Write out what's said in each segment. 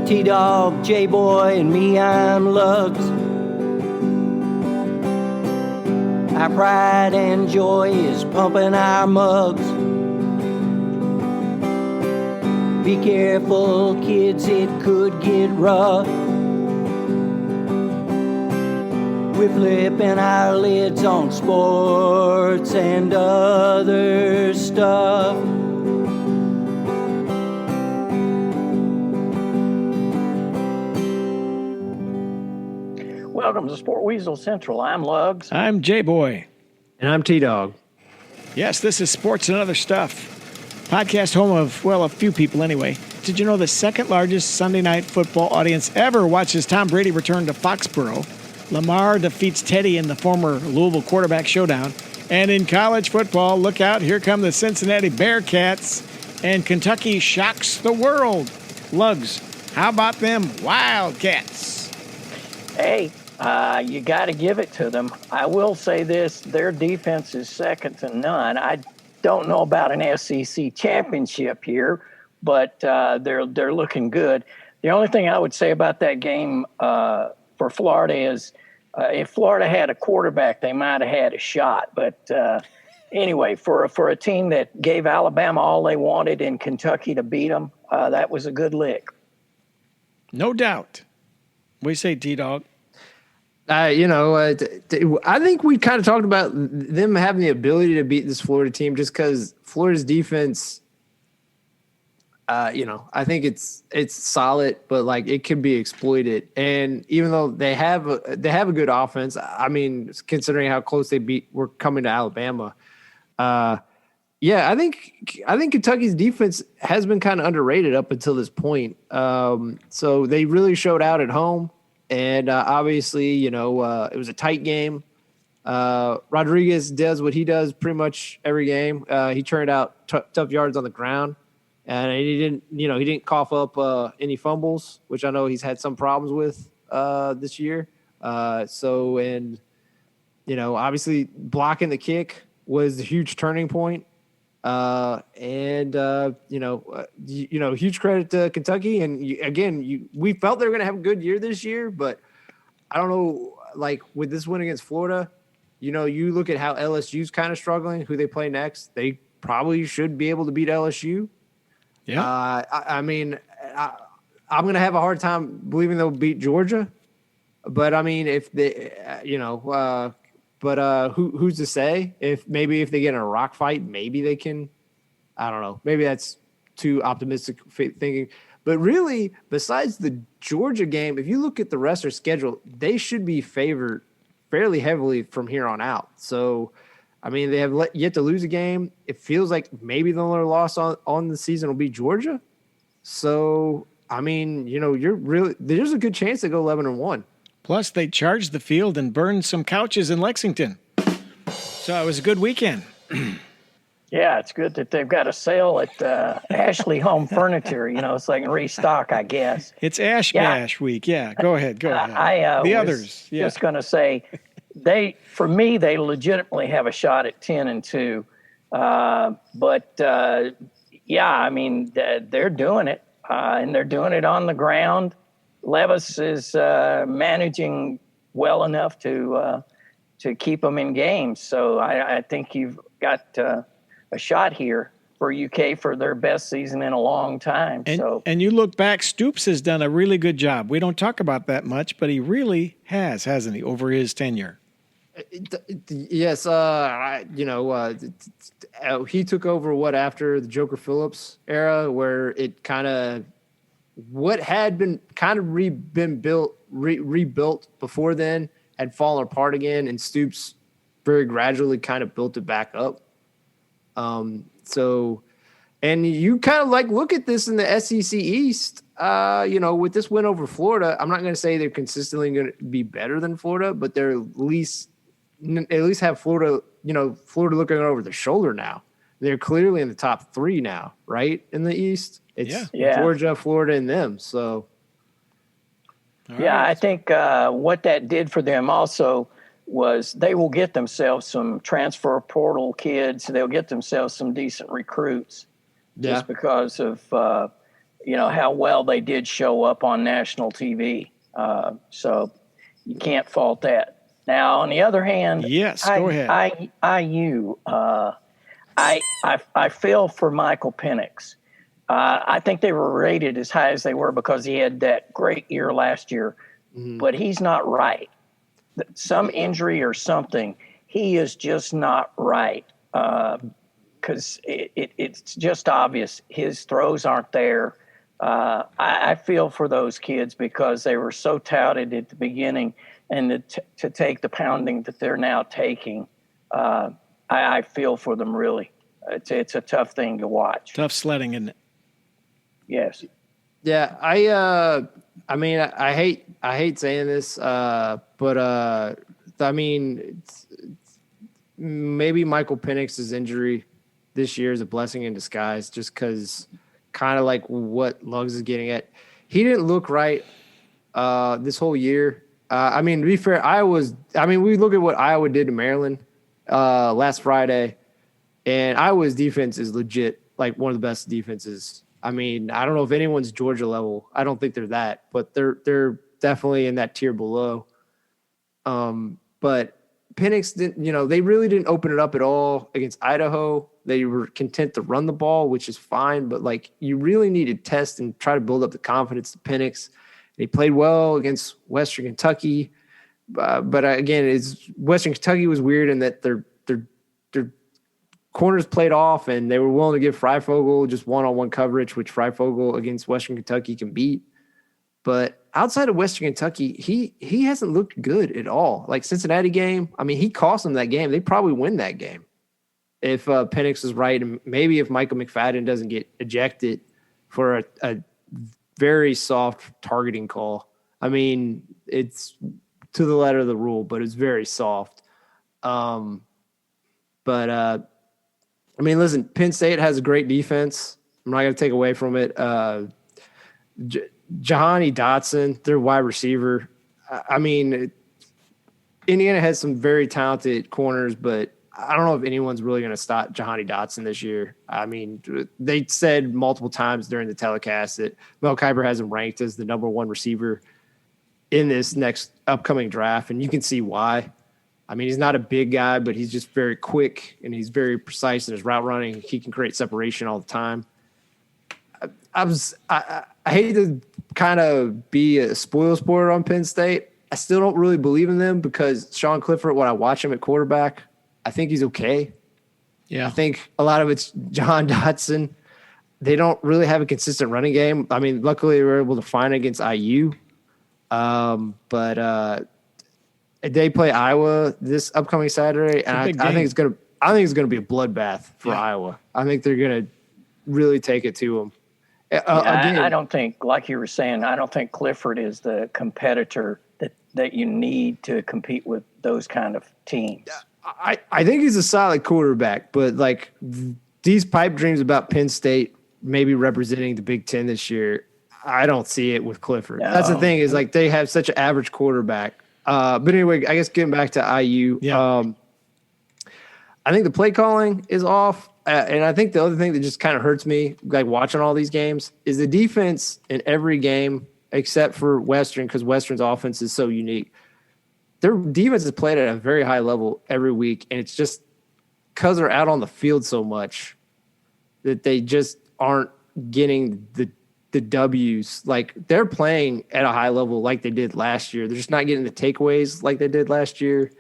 T-Dog, J-Boy, and me, I'm Lugs. Our pride and joy is pumping our mugs. Be careful, kids, it could get rough. We're flipping our lids on sports and other stuff. Welcome to Sport Weasel Central. I'm Lugs. I'm J-Boy. And I'm T-Dog. Yes, this is Sports and Other Stuff. Podcast home of, well, a few people anyway. Did you know the second largest Sunday night football audience ever watches Tom Brady return to Foxborough? Lamar defeats Teddy in the former Louisville quarterback showdown. And in college football, look out, here come the Cincinnati Bearcats. And Kentucky shocks the world. Lugs, how about them Wildcats? Hey, you got to give it to them. I will say this, their defense is second to none. I don't know about an SEC championship here, but they're looking good. The only thing I would say about that game for Florida is if Florida had a quarterback, they might have had a shot. But anyway, for a team that gave Alabama all they wanted and Kentucky to beat them, that was a good lick. No doubt. What do you say, T-Dog? I think we kind of talked about them having the ability to beat this Florida team just because Florida's defense, I think it's solid, but like it can be exploited. And even though they have a good offense, I mean, considering how close we're coming to Alabama. I think Kentucky's defense has been kind of underrated up until this point. So they really showed out at home. And obviously, it was a tight game. Rodriguez does what he does pretty much every game. He turned out tough yards on the ground, and he didn't cough up any fumbles, which I know he's had some problems with this year. Obviously blocking the kick was the huge turning point. Huge credit to Kentucky. And we felt they were going to have a good year this year, but I don't know, like with this win against Florida, you look at how LSU's kind of struggling, who they play next. They probably should be able to beat LSU. Yeah. I'm going to have a hard time believing they'll beat Georgia, but I mean, if they, who's to say if they get in a rock fight, maybe they can, I don't know. Maybe that's too optimistic thinking, but really besides the Georgia game, if you look at the rest of their schedule, they should be favored fairly heavily from here on out. So, I mean, they have yet to lose a game. It feels like maybe the only loss on the season will be Georgia. So, I mean, there's a good chance they go 11-1. Plus, they charged the field and burned some couches in Lexington. So it was a good weekend. Yeah, it's good that they've got a sale at Ashley Home Furniture, so they can restock, I guess. It's Bash week. Yeah, go ahead. The others. Yeah. Just going to say, they legitimately have a shot at 10-2. They're doing it, and they're doing it on the ground. Levis is managing well enough to keep them in games. So I think you've got a shot here for UK for their best season in a long time. And you look back, Stoops has done a really good job. We don't talk about that much, but he really has, hasn't he, over his tenure? Yes. He took over after the Joker Phillips era, where it kind of what had been kind of rebuilt before then had fallen apart again, and Stoops very gradually kind of built it back up. And you kind of look at this in the SEC East, with this win over Florida. I'm not going to say they're consistently going to be better than Florida, but they're at least have Florida looking over their shoulder now. They're clearly in the top three now, right? In the East. It's Georgia, Florida, and them. So, I think what that did for them also was they will get themselves some transfer portal kids. They'll get themselves some decent recruits just because of how well they did show up on national TV. So you can't fault that. Now, on the other hand, Yes, go ahead. IU, I feel for Michael Penix. I think they were rated as high as they were because he had that great year last year, but he's not right. Some injury or something, he is just not right. Because it's just obvious his throws aren't there. I feel for those kids because they were so touted at the beginning, and to take the pounding that they're now taking, I feel for them really. It's a tough thing to watch. Tough sledding, isn't it? Yes. Yeah, I mean, I hate saying this, but I mean, maybe Michael Penix's injury this year is a blessing in disguise, just because kind of like what Luggs is getting at. He didn't look right this whole year. I mean, to be fair, we look at what Iowa did to Maryland last Friday, and Iowa's defense is legit, like one of the best defenses. I mean, I don't know if anyone's Georgia level. I don't think they're that, but they're definitely in that tier below. But Penix didn't, they really didn't open it up at all against Idaho. They were content to run the ball, which is fine, but like you really need to test and try to build up the confidence to Penix. He played well against Western Kentucky, but again, Western Kentucky was weird in that their corners played off, and they were willing to give Freifogel just one-on-one coverage, which Freifogel against Western Kentucky can beat. But outside of Western Kentucky, he hasn't looked good at all. Like Cincinnati game, I mean, he cost them that game. They probably win that game if Penix is right, and maybe if Michael McFadden doesn't get ejected for a very soft targeting call. I mean, it's to the letter of the rule, but it's very soft. I mean, listen, Penn State has a great defense. I'm not going to take away from it. Jahani Dotson, their wide receiver. I mean, Indiana has some very talented corners, but I don't know if anyone's really going to stop Jahani Dotson this year. I mean, they said multiple times during the telecast that Mel Kiper has him ranked as the number one receiver in this next upcoming draft, and you can see why. I mean, he's not a big guy, but he's just very quick, and he's very precise in his route running. He can create separation all the time. I hate to kind of be a spoil sport on Penn State. I still don't really believe in them because Sean Clifford, when I watch him at quarterback, I think he's okay. Yeah. I think a lot of it's John Dotson. They don't really have a consistent running game. I mean, luckily they were able to find it against IU. But they play Iowa this upcoming Saturday, and I think it's gonna be a bloodbath for Iowa. I think they're gonna really take it to them. Again, I don't think, like you were saying, I don't think Clifford is the competitor that you need to compete with those kind of teams. I think he's a solid quarterback, but like these pipe dreams about Penn State maybe representing the Big Ten this year, I don't see it with Clifford. No. That's the thing is like they have such an average quarterback. But anyway, I guess getting back to IU, I think the play calling is off. And I think the other thing that just kind of hurts me, like watching all these games, is the defense in every game except for Western, because Western's offense is so unique. Their defense is played at a very high level every week, and it's just because they're out on the field so much that they just aren't getting the W's. Like they're playing at a high level like they did last year. They're just not getting the takeaways like they did last year.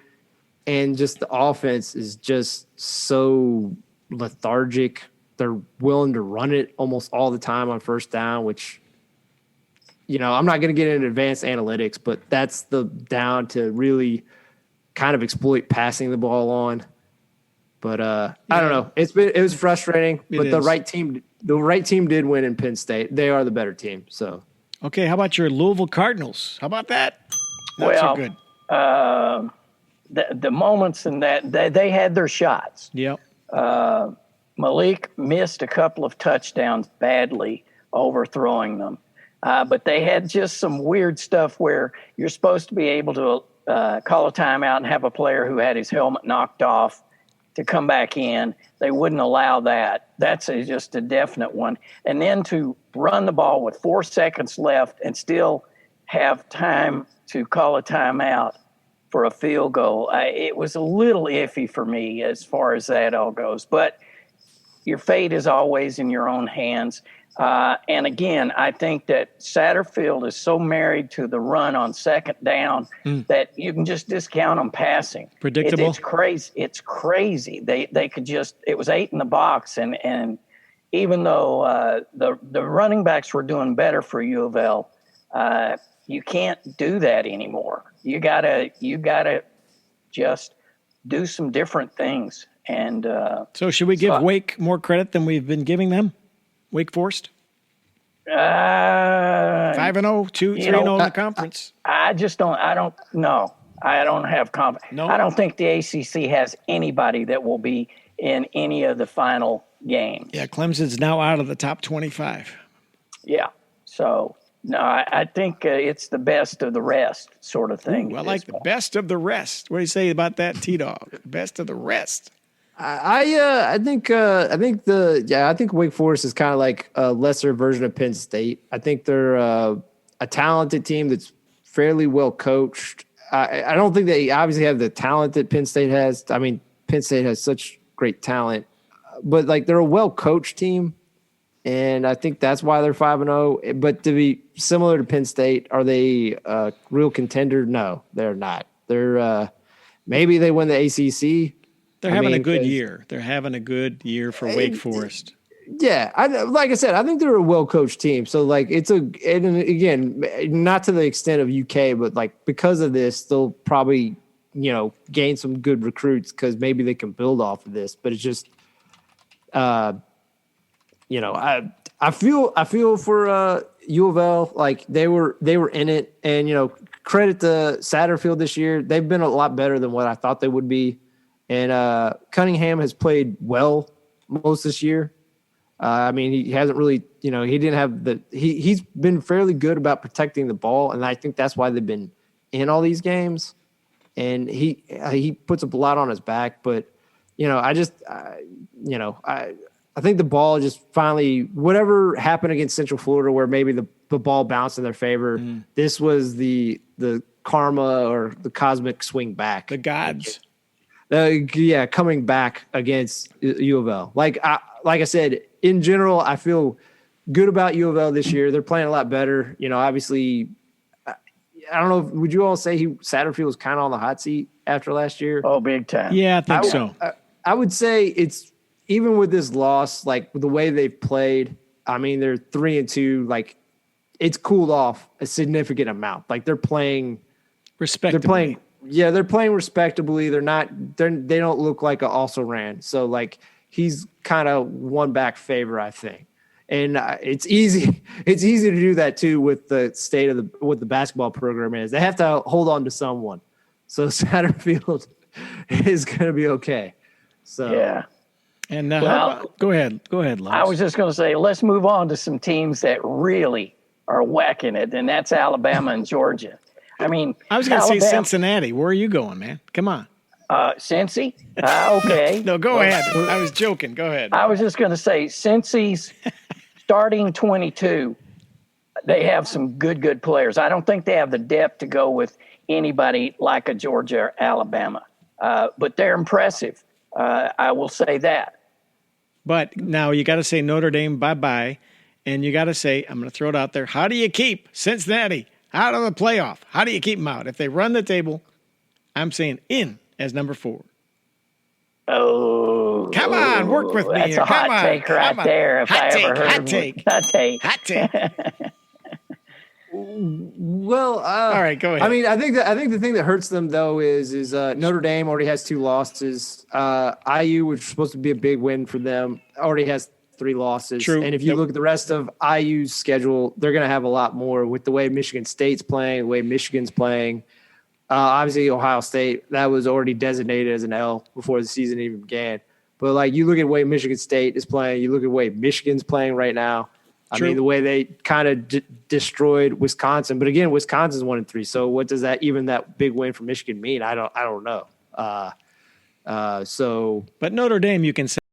And just the offense is just so lethargic. They're willing to run it almost all the time on first down, which, I'm not going to get into advanced analytics, but that's the down to really kind of exploit passing the ball on. But I don't know. It was frustrating, but the right team did win in Penn State. They are the better team. So okay, how about your Louisville Cardinals? How about that? Not so good. The moments in that they had their shots. Yep. Malik missed a couple of touchdowns badly, overthrowing them. But they had just some weird stuff where you're supposed to be able to call a timeout and have a player who had his helmet knocked off to come back in. They wouldn't allow that. That's just a definite one. And then to run the ball with 4 seconds left and still have time to call a timeout for a field goal, it was a little iffy for me as far as that all goes. But your fate is always in your own hands. And again, I think that Satterfield is so married to the run on second down that you can just discount them passing. Predictable. It's crazy. It's crazy. They could just, it was 8 in the box. And even though the running backs were doing better for U of L, you can't do that anymore. You gotta just do some different things. And so should we give Wake more credit than we've been giving them? Wake Forest? 5-0, 2-3-0 in the conference. I don't know. I don't have confidence. No. I don't think the ACC has anybody that will be in any of the final games. Yeah, Clemson's now out of the top 25. Yeah. So, no, I think it's the best of the rest sort of thing. Ooh, I like the best of the rest. What do you say about that, T-Dog? Best of the rest. I think Wake Forest is kind of like a lesser version of Penn State. I think they're a talented team that's fairly well coached. I don't think they obviously have the talent that Penn State has. I mean, Penn State has such great talent, but like they're a well coached team, and I think that's why they're 5-0. But to be similar to Penn State, are they a real contender? No, they're not. They're maybe they win the ACC. They're having a good year. They're having a good year for Wake Forest. Yeah, like I said, I think they're a well-coached team. So, like, and again, not to the extent of UK, but, like, because of this, they'll probably, gain some good recruits because maybe they can build off of this. But it's just, I feel for U of L, like, they were in it. And, credit to Satterfield this year. They've been a lot better than what I thought they would be. And Cunningham has played well most this year. He hasn't really, he didn't have he's been fairly good about protecting the ball. And I think that's why they've been in all these games. And he puts up a lot on his back. But, I think the ball just finally, whatever happened against Central Florida where maybe the ball bounced in their favor, this was the karma or the cosmic swing back. The gods. Coming back against U of L. Like I said, in general, I feel good about U of L this year. They're playing a lot better. Obviously, I don't know. Would you all say Satterfield was kind of on the hot seat after last year? Oh, big time. Yeah, I think so. I would say it's even with this loss, like the way they've played. I mean, they're 3-2. Like it's cooled off a significant amount. Like they're playing respectably. They're playing respectably. They don't look like an also ran. So like he's kind of one back favor, I think. And it's easy to do that too with the state of what the basketball program is. They have to hold on to someone. So Satterfield is going to be okay. So yeah. And go ahead, Lance. I was just going to say, let's move on to some teams that really are whacking it, and that's Alabama and Georgia. I mean, I was going to say Cincinnati. Where are you going, man? Come on. Cincy? Okay. No, go ahead. I was joking. Go ahead. I was just going to say, Cincy's starting 22, they have some good players. I don't think they have the depth to go with anybody like a Georgia or Alabama, but they're impressive. I will say that. But now you got to say Notre Dame bye-bye, and you got to say, I'm going to throw it out there, how do you keep Cincinnati out of the playoff? How do you keep them out? If they run the table, I'm saying in as number 4. Oh. Come on, work with me that's here. A hot take right there. If I ever heard hot take. Hot take. Well, all right, go ahead. I mean, I think the thing that hurts them though is Notre Dame already has 2 losses. IU, which was supposed to be a big win for them, already has 3 losses. True. And if you look at the rest of IU's schedule, they're going to have a lot more with the way Michigan State's playing, the way Michigan's playing. Obviously, Ohio State, that was already designated as an L before the season even began. But, like, you look at the way Michigan State is playing, you look at the way Michigan's playing right now. True. I mean, the way they kind of destroyed Wisconsin. But, again, Wisconsin's 1-3. So what does that big win for Michigan mean? I don't know. So, But Notre Dame, you can say.